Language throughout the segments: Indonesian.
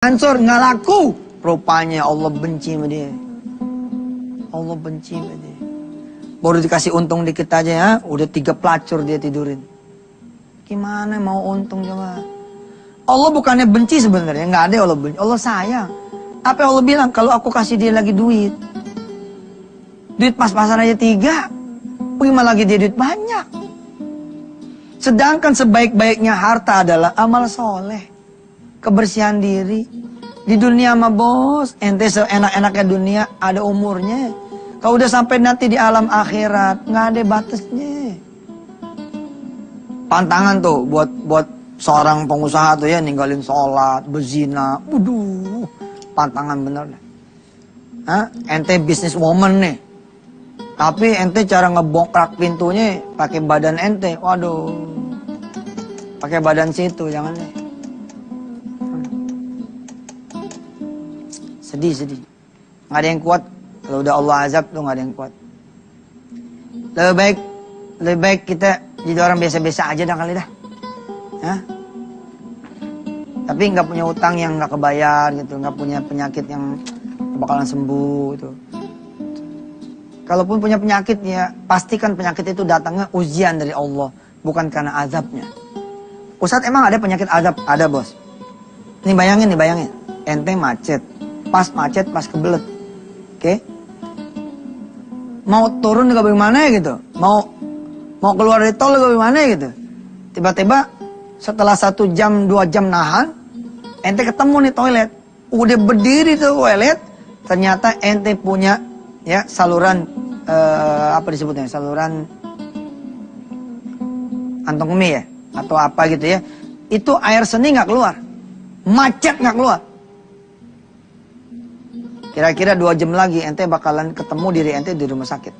Hancur, nggak laku. Rupanya Allah benci sama dia. Allah benci sama dia. Baru dikasih untung dikit aja ya, udah 3 pelacur dia tidurin. Gimana mau untung coba? Allah bukannya benci sebenarnya, nggak ada Allah benci. Allah sayang. Apa yang Allah bilang? Kalau aku kasih dia lagi duit pas-pasan aja 3, bagaimana lagi dia duit banyak? Sedangkan sebaik-baiknya harta adalah amal soleh, kebersihan diri. Di dunia mah bos, ente seenak-enaknya dunia ada umurnya. Kalau udah sampai nanti di alam akhirat, nggak ada batasnya. Pantangan tuh buat seorang pengusaha tuh ya, ninggalin sholat, berzina. Waduh, pantangan bener deh. Hah? Ente business woman nih. Tapi ente cara ngebongkrak pintunya pakai badan ente. Waduh. Pakai badan situ, jangan deh. Sedih. Nggak ada yang kuat. Kalau udah Allah azab tuh nggak ada yang kuat. Lebih baik kita jadi orang biasa-biasa aja dah kali dah. Hah? Tapi nggak punya utang yang nggak kebayar gitu, nggak punya penyakit yang bakalan sembuh gitu. Kalaupun punya penyakit ya, pastikan penyakit itu datangnya ujian dari Allah, bukan karena azabnya. Ustadz, emang ada penyakit azab? Ada bos. Ini bayangin. Ente macet, pas kebelet. Oke? Mau turun juga bagaimana gitu, mau keluar dari tol juga bagaimana gitu. Tiba-tiba setelah 1 jam 2 jam nahan, ente ketemu nih toilet. Udah berdiri tuh toilet, ternyata ente punya ya saluran apa disebutnya, saluran kantong kemih ya atau apa gitu ya. Itu air seni nggak keluar, macet nggak keluar. Kira-kira 2 jam lagi ente bakalan ketemu diri ente di rumah sakit.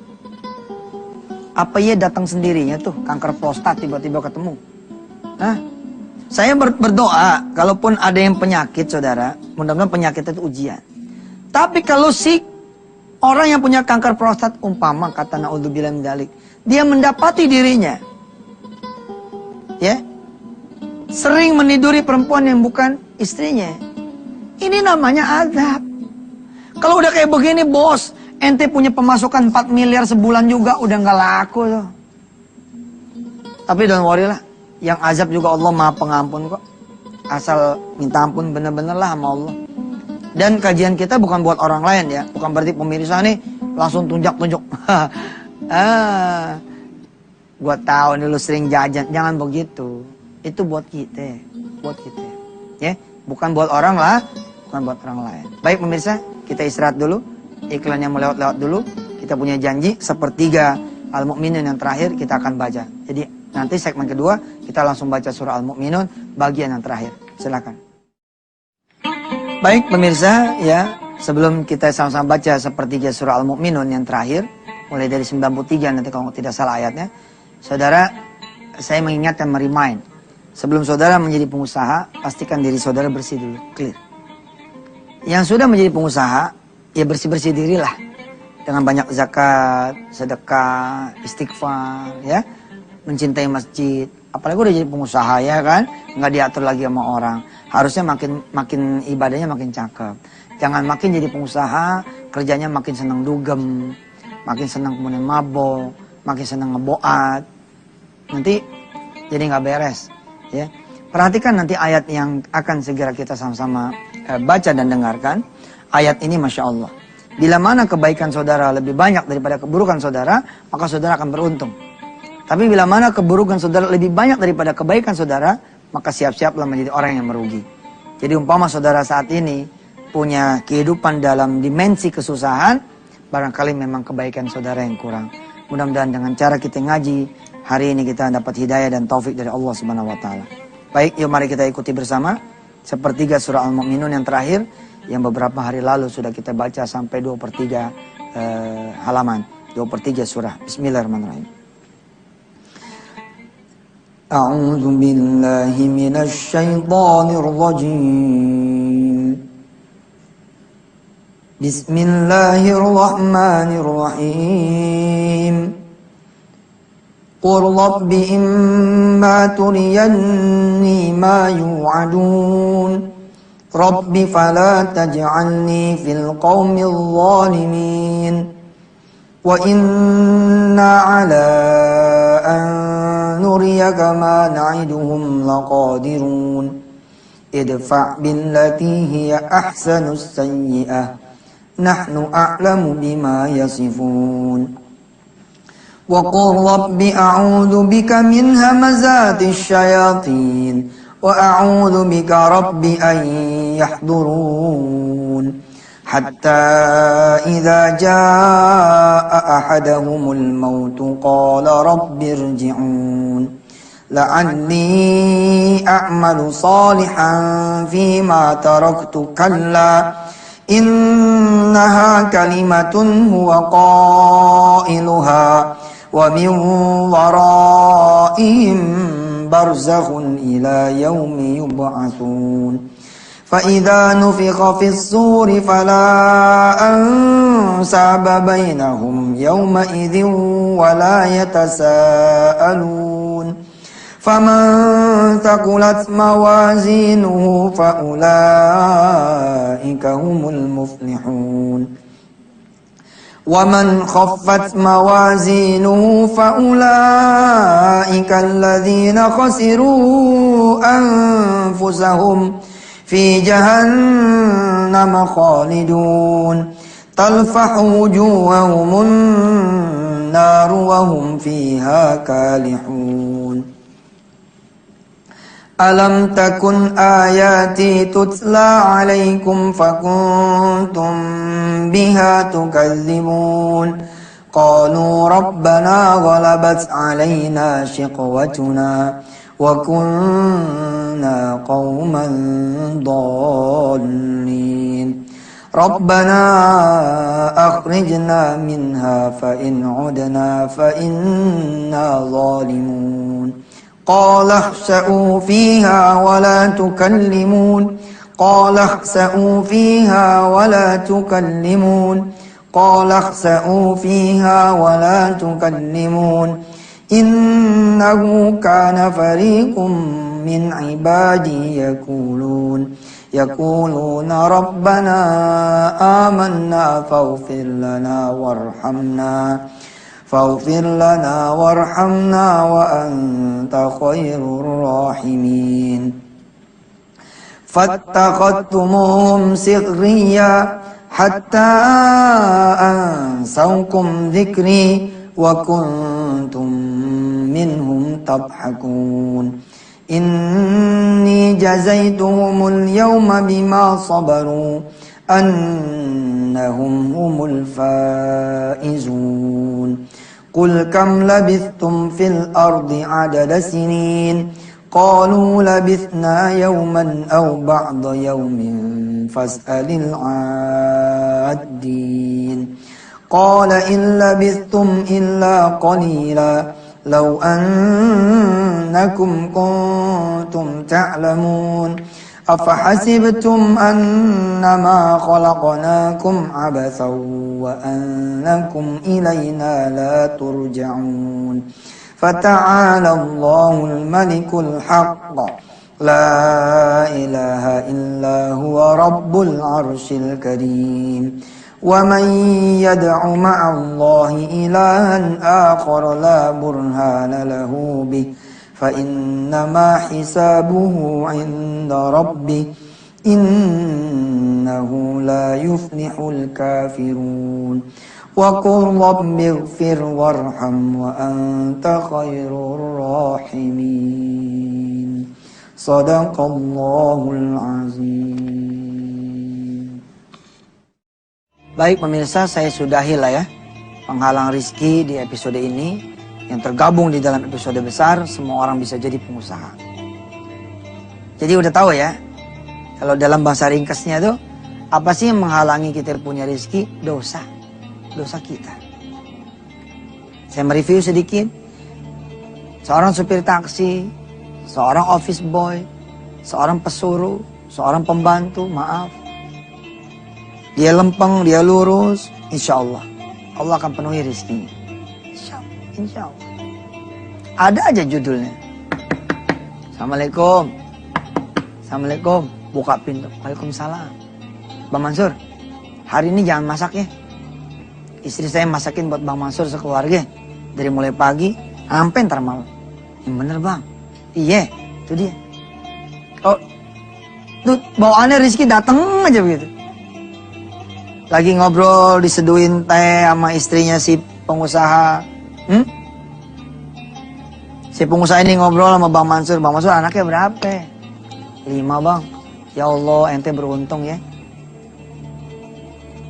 Apa iya datang sendirinya tuh kanker prostat tiba-tiba ketemu? Hah? Saya berdoa, kalaupun ada yang penyakit saudara, mudah-mudahan penyakit itu ujian. Tapi kalau si orang yang punya kanker prostat, umpama kata naudzubillah min dzalik, dia mendapati dirinya, ya, sering meniduri perempuan yang bukan istrinya. Ini namanya azab. Kalau udah kayak begini bos, ente punya pemasukan 4 miliar sebulan juga udah nggak laku tuh. Tapi don't worry lah. Yang azab juga Allah maha pengampun kok. Asal minta ampun bener-bener lah sama Allah. Dan kajian kita bukan buat orang lain ya. Bukan berarti pemirsa nih langsung tunjuk-tunjuk. Gua tahu nih lu sering jajan. Jangan begitu. Itu buat kita. Buat kita. Ya, bukan buat orang lah. Bukan buat orang lain. Baik pemirsa, kita istirahat dulu. Iklannya melewat-lewat dulu. Kita punya janji sepertiga Al-Mu'minun yang terakhir kita akan baca. Jadi nanti segmen kedua kita langsung baca surah Al-Mu'minun bagian yang terakhir. Silakan. Baik pemirsa ya, sebelum kita sama-sama baca sepertiga surah Al-Mu'minun yang terakhir, mulai dari 93 nanti kalau tidak salah ayatnya. Saudara, saya mengingatkan, merimain. Sebelum saudara menjadi pengusaha, pastikan diri saudara bersih dulu, clear. Yang sudah menjadi pengusaha, ya bersih-bersih dirilah. Dengan banyak zakat, sedekah, istighfar, ya. Mencintai masjid. Apalagi udah jadi pengusaha ya kan, nggak diatur lagi sama orang. Harusnya makin ibadahnya makin cakep. Jangan makin jadi pengusaha, kerjanya makin senang dugem, makin senang kemudian mabok, makin senang ngeboat. Nanti jadi nggak beres, ya. Perhatikan nanti ayat yang akan segera kita sama-sama baca dan dengarkan. Ayat ini Masya Allah. Bila mana kebaikan saudara lebih banyak daripada keburukan saudara, maka saudara akan beruntung. Tapi bila mana keburukan saudara lebih banyak daripada kebaikan saudara, maka siap-siaplah menjadi orang yang merugi. Jadi umpama saudara saat ini punya kehidupan dalam dimensi kesusahan, barangkali memang kebaikan saudara yang kurang. Mudah-mudahan dengan cara kita ngaji, hari ini kita dapat hidayah dan taufik dari Allah Subhanahu wa taala. Baik, yuk mari kita ikuti bersama sepertiga surah Al-Mu'minun yang terakhir, yang beberapa hari lalu sudah kita baca sampai 2/3 halaman, 2/3 surah. Bismillahirrahmanirrahim. A'udzu billahi minasy syaithanir rajim. Bismillahirrahmanirrahim. Qul rabbi imma turiyanni ma yu'adun Rabbi fala taj'alni fil qaumil zalimin. Wa inna ala an nuriyaka ma na'iduhum laqadirun. Idfa' billati hiya ahsanus sayyi'ah. Nahnu a'lamu bima yasifun. Wa qul rabbi a'udzu bika min hamazatis syayatin wa a'udzu bika rabbi an yahdurun. Hatta idza jaa ahadahumul maut qala rabbi irji'un la'alli a'malu salihan fima taraktu kalla innaha kalimatun huwa qailuha wa min waraihim barzakhun ila yaumi yub'atsun. Fa idza nufikha fis suri fala ansaba bainahum yawma idzin wa la yatasaalun. Faman thaqulat mawazinuhu fa ulaika humul muflihun. ومن خفت موازينه فأولئك الذين خسروا أنفسهم في جهنم خالدون تلفح وجوههم النار وهم فيها كالحون. ألم تكن آياتي تتلى عليكم فكنتم بها تكذبون. قالوا ربنا غلبت علينا شقوتنا وكنا قوما ضالين. ربنا أخرجنا منها فإن عدنا فإنا ظالمون. قال اخسئوا فيها ولا تكلمون. قال اخسئوا فيها ولا تكلمون. قال اخسئوا فيها ولا تكلمون. إنه كان فريق من عبادي يقولون ربنا آمنا فاغفر لنا وارحمنا وأنت خير الراحمين. فاتخذتموهم سخريا حتى أنسوكم ذكري وكنتم منهم تضحكون. إني جزيتهم اليوم بما صبروا أنهم هم الفائزون. قل كم لبثتم في الأرض عدد سنين قالوا لبثنا يوما أو بعض يوم فاسأل العادين. قال إن لبثتم إلا قليلا لو أنكم كنتم تعلمون. أفحسبتم أنما خلقناكم عبثا وأنكم إلينا لا ترجعون. فتعالى الله الملك الحق لا إله إلا هو رب العرش الكريم. ومن يدع مع الله إلها آخر لا برهان له به فإنما حسابه عند ربه إنه لا يفلح الكافرون. وقل رب اغفر وارحم وأنت خير الراحمين. صدق الله العظيم. Baik pemirsa, saya sudahi lah ya penghalang rizki di episode ini yang tergabung di dalam episode besar semua orang bisa jadi pengusaha. Jadi udah tahu ya, kalau dalam bahasa ringkasnya tuh apa sih yang menghalangi kita punya rizki? Dosa kita. Saya mereview sedikit. Seorang supir taksi, seorang office boy, seorang pesuruh, seorang pembantu, maaf. Dia lempeng, dia lurus, insya Allah akan penuhi rizkinya. Insya Allah. Ada aja judulnya. Assalamualaikum. buka pintu. Waalaikumsalam. Bang Mansur, hari ini jangan masak ya. Istri saya masakin buat Bang Mansur sekeluarga. Dari mulai pagi sampai ntar malam. Yang bener bang. Iya, itu dia. Oh, tuh bawaannya Rizky dateng aja begitu. Lagi ngobrol diseduhin teh sama istrinya si pengusaha. Si pengusaha ini ngobrol sama Bang Mansur. Bang Mansur anaknya berapa? 5 bang. Ya Allah ente beruntung ya.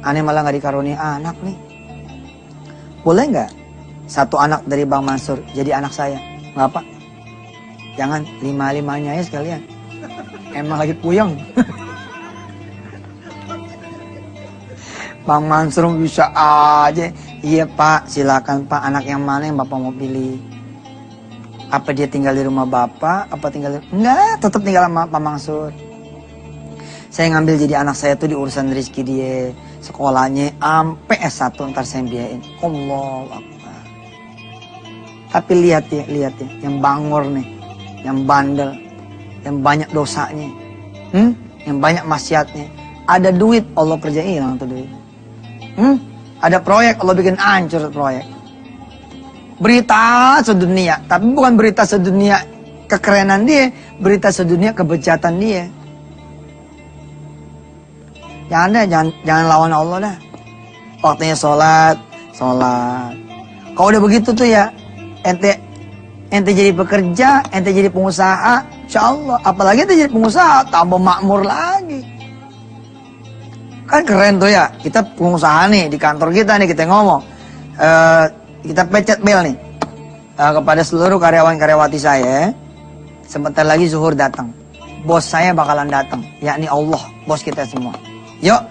Aneh malah gak dikaruniai anak nih. Boleh gak satu anak dari Bang Mansur jadi anak saya? Gak apa. Jangan 5-5-nya ya sekalian. Emang lagi puyeng. Bang Mansur bisa aja. Iya pak, silakan pak. Anak yang mana yang bapak mau pilih? Apa dia tinggal di rumah bapak? Apa tinggal di... Enggak, tetap tinggal sama Pak Mansur. Saya ngambil jadi anak saya tuh di urusan rezeki dia. Sekolahnya sampai S1 ntar saya biayain. Allahu Akbar. Tapi lihat ya, yang bangor nih, yang bandel, yang banyak dosanya, yang banyak maksiatnya. Ada duit, Allah kerjain hilang tuh duit. Ada proyek, Allah bikin hancur proyek. Berita sedunia, tapi bukan berita sedunia kekerenan dia, berita sedunia kebejatan dia. Jangan lawan Allah dah. Waktunya sholat. Kalau udah begitu tuh ya, ente jadi pekerja, ente jadi pengusaha, insya Allah. Apalagi ente jadi pengusaha, tambah makmur lagi. Kan keren tuh ya, kita pengusaha nih di kantor kita nih kita ngomong. Kita pencet bel nih kepada seluruh karyawan-karyawati saya. Sebentar lagi zuhur datang. Bos saya bakalan datang, yakni Allah, bos kita semua. Yuk,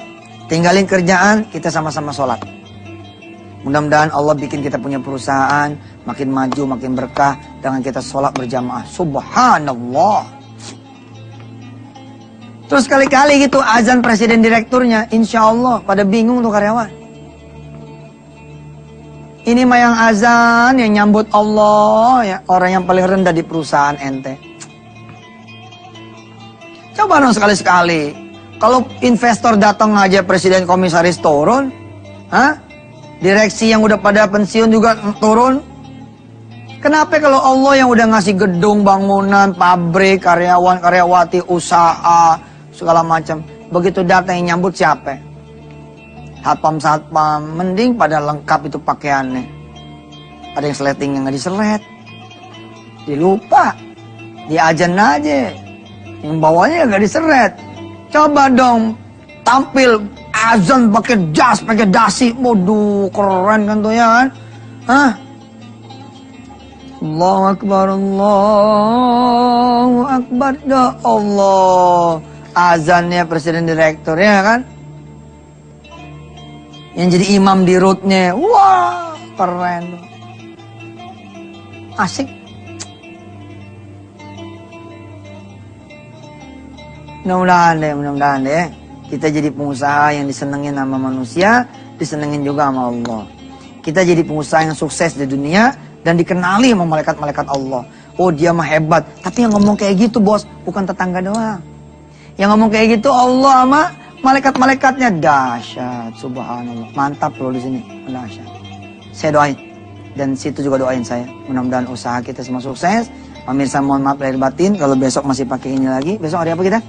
tinggalin kerjaan, kita sama-sama sholat. Mudah-mudahan Allah bikin kita punya perusahaan makin maju, makin berkah dengan kita sholat berjamaah. Subhanallah. Terus kali-kali gitu azan presiden direkturnya, insya Allah pada bingung tuh karyawan. Ini mah yang azan, yang nyambut Allah, ya orang yang paling rendah di perusahaan ente. Coba dong sekali-sekali. Kalau investor datang aja presiden komisaris turun, direksi yang udah pada pensiun juga turun. Kenapa kalau Allah yang udah ngasih gedung, bangunan, pabrik, karyawan, karyawati, usaha, segala macam, begitu datang yang nyambut siapa? Satpam, mending pada lengkap itu pakaiannya. Ada yang sleting yang nggak diselet, dilupa, diajan aja, yang bawahnya nggak diseret. Coba dong tampil azan pakai jas, pakai dasi, waduh keren kan tuh ya kan? Allahu Akbar, Allahu Akbar, ya Allah. Azannya presiden direktur ya kan? Yang jadi imam di rootnya, wah keren, asik. Mudah-mudahan deh, kita jadi pengusaha yang disenengin sama manusia, disenengin juga sama Allah. Kita jadi pengusaha yang sukses di dunia dan dikenali sama malaikat-malaikat Allah. Oh dia mah hebat, tapi yang ngomong kayak gitu bos, bukan tetangga doang. Yang ngomong kayak gitu Allah sama malaikat-malaikatnya. Dahsyat, subhanallah. Mantap loh di sini, dahsyat. Saya doain dan situ juga doain saya. Mudah-mudahan usaha kita semua sukses. Pemirsa mohon maaf lahir batin kalau besok masih pakai ini lagi. Besok hari apa kita?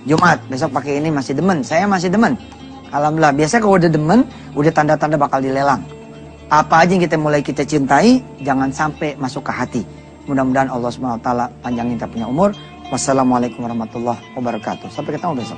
Jumat. Besok pakai ini masih demen. Saya masih demen. Alhamdulillah. Biasanya kalau udah demen, udah tanda-tanda bakal dilelang. Apa aja yang kita cintai, jangan sampai masuk ke hati. Mudah-mudahan Allah SWT panjangin kita punya umur. Wassalamualaikum warahmatullahi wabarakatuh. Sampai ketemu besok.